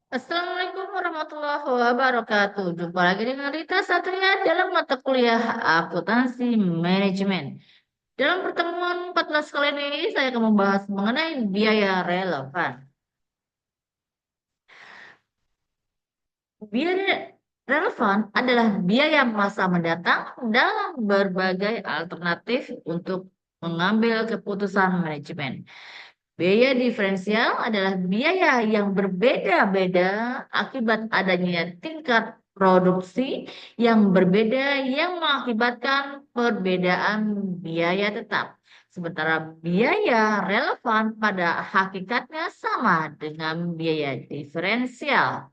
Assalamualaikum warahmatullahi wabarakatuh. Jumpa lagi dengan Rita Satria dalam mata kuliah Akuntansi Manajemen. Dalam pertemuan 14 kali ini, saya akan membahas mengenai biaya relevan. Biaya relevan adalah biaya masa mendatang dalam berbagai alternatif untuk mengambil keputusan manajemen. Biaya diferensial adalah biaya yang berbeda-beda akibat adanya tingkat produksi yang berbeda yang mengakibatkan perbedaan biaya tetap. Sementara biaya relevan pada hakikatnya sama dengan biaya diferensial.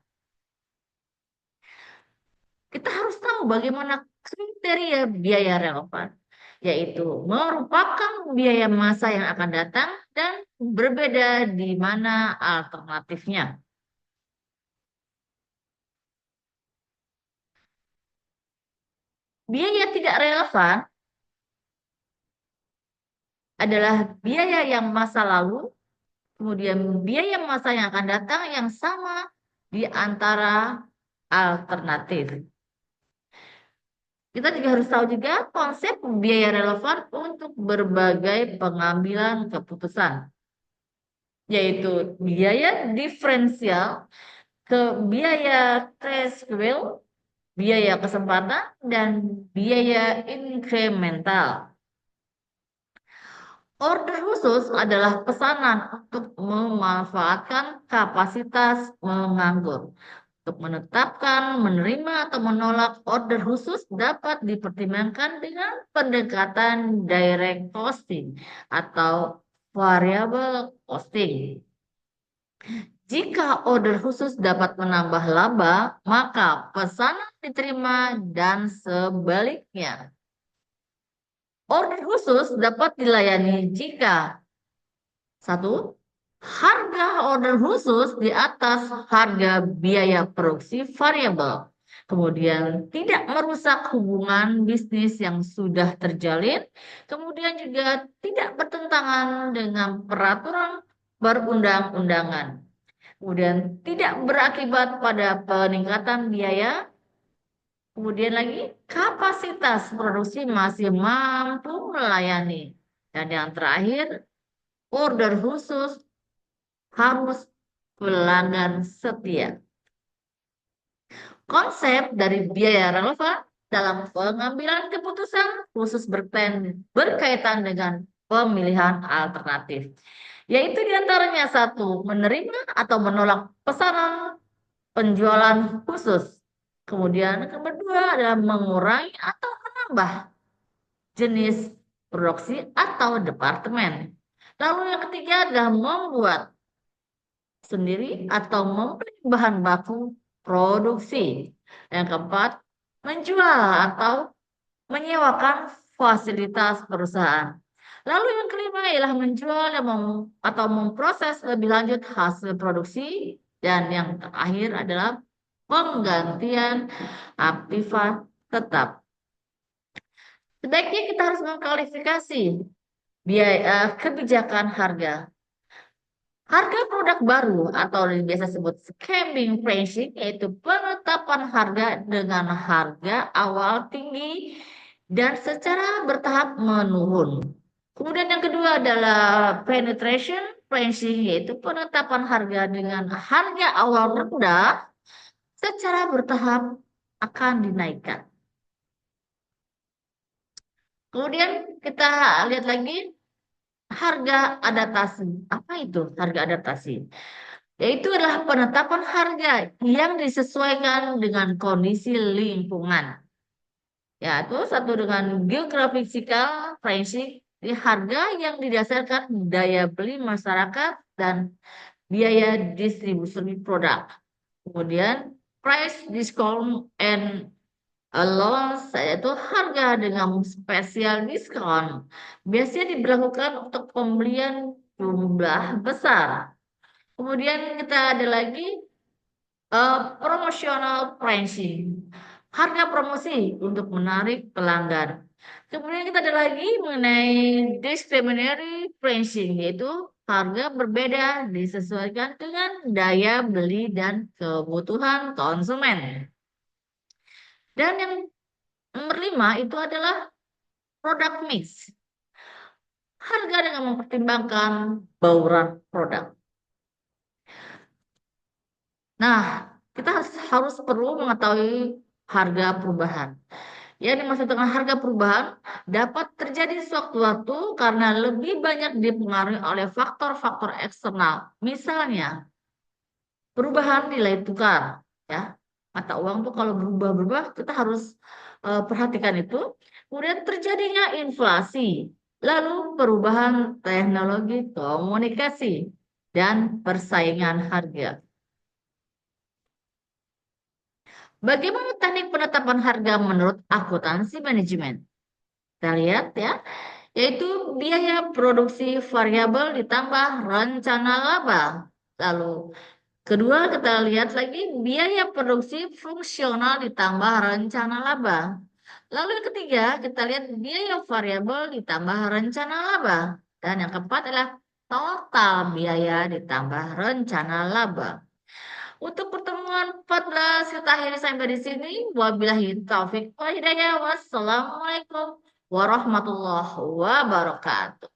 Kita harus tahu bagaimana kriteria biaya relevan, yaitu merupakan biaya masa yang akan datang dan berbeda di mana alternatifnya. Biaya tidak relevan adalah biaya yang masa lalu, kemudian biaya masa yang akan datang yang sama di antara alternatif. Kita juga harus tahu juga konsep biaya relevan untuk berbagai pengambilan keputusan, yaitu biaya diferensial ke biaya threshold, biaya kesempatan, dan biaya inkremental. Order khusus adalah pesanan untuk memanfaatkan kapasitas menganggur. Untuk menetapkan, menerima, atau menolak order khusus dapat dipertimbangkan dengan pendekatan direct costing atau variable costing. Jika order khusus dapat menambah laba, maka pesanan diterima dan sebaliknya. Order khusus dapat dilayani jika satu, harga order khusus di atas harga biaya produksi variabel. Kemudian tidak merusak hubungan bisnis yang sudah terjalin. Kemudian juga tidak bertentangan dengan peraturan perundang-undangan. Kemudian tidak berakibat pada peningkatan biaya. Kemudian lagi kapasitas produksi masih mampu melayani. Dan yang terakhir, order khusus harus pelanggan setia. Konsep dari biaya relevan dalam pengambilan keputusan khusus berkaitan dengan pemilihan alternatif, yaitu diantaranya satu, menerima atau menolak pesanan penjualan khusus. Kemudian yang kedua adalah mengurangi atau menambah jenis produksi atau departemen. Lalu yang ketiga adalah membuat sendiri atau membeli bahan baku produksi. Yang keempat, menjual atau menyewakan fasilitas perusahaan. Lalu yang kelima ialah menjual atau memproses lebih lanjut hasil produksi. Dan yang terakhir adalah penggantian aktiva tetap. Sebaiknya kita harus mengklarifikasi biaya kebijakan harga. Harga produk baru atau yang biasa sebut skimming pricing yaitu penetapan harga dengan harga awal tinggi dan secara bertahap menurun. Kemudian yang kedua adalah penetration pricing yaitu penetapan harga dengan harga awal rendah secara bertahap akan dinaikkan. Kemudian kita lihat lagi harga adaptasi. Apa itu harga adaptasi? Yaitu adalah penetapan harga yang disesuaikan dengan kondisi lingkungan. Yaitu satu dengan geografikal pricing, di harga yang didasarkan daya beli masyarakat dan biaya distribusi produk. Kemudian price discount and allowance yaitu harga dengan spesial diskon. Biasanya diberlakukan untuk pembelian jumlah besar. Kemudian kita ada lagi promotional pricing. Harga promosi untuk menarik pelanggan. Kemudian kita ada lagi mengenai discriminatory pricing, yaitu harga berbeda disesuaikan dengan daya beli dan kebutuhan konsumen. Dan yang nomor 5 itu adalah product mix. Harga dengan mempertimbangkan bauran produk. Nah, kita harus perlu mengetahui harga perubahan. Yang dimaksud dengan harga perubahan dapat terjadi sewaktu-waktu karena lebih banyak dipengaruhi oleh faktor-faktor eksternal. Misalnya, perubahan nilai tukar, ya. Mata uang tuh kalau berubah-berubah, kita harus perhatikan itu. Kemudian terjadinya inflasi, lalu perubahan teknologi komunikasi dan persaingan harga. Bagaimana teknik penetapan harga menurut akuntansi manajemen? Kita lihat ya, yaitu biaya produksi variabel ditambah rencana laba. Lalu kedua kita lihat lagi biaya produksi fungsional ditambah rencana laba. Lalu yang ketiga kita lihat biaya variabel ditambah rencana laba. Dan yang keempat adalah total biaya ditambah rencana laba. Untuk pertemuan 14 kita akhiri sampai di sini. Wabillahi taufik wal hidayah. Wassalamualaikum warahmatullahi wabarakatuh.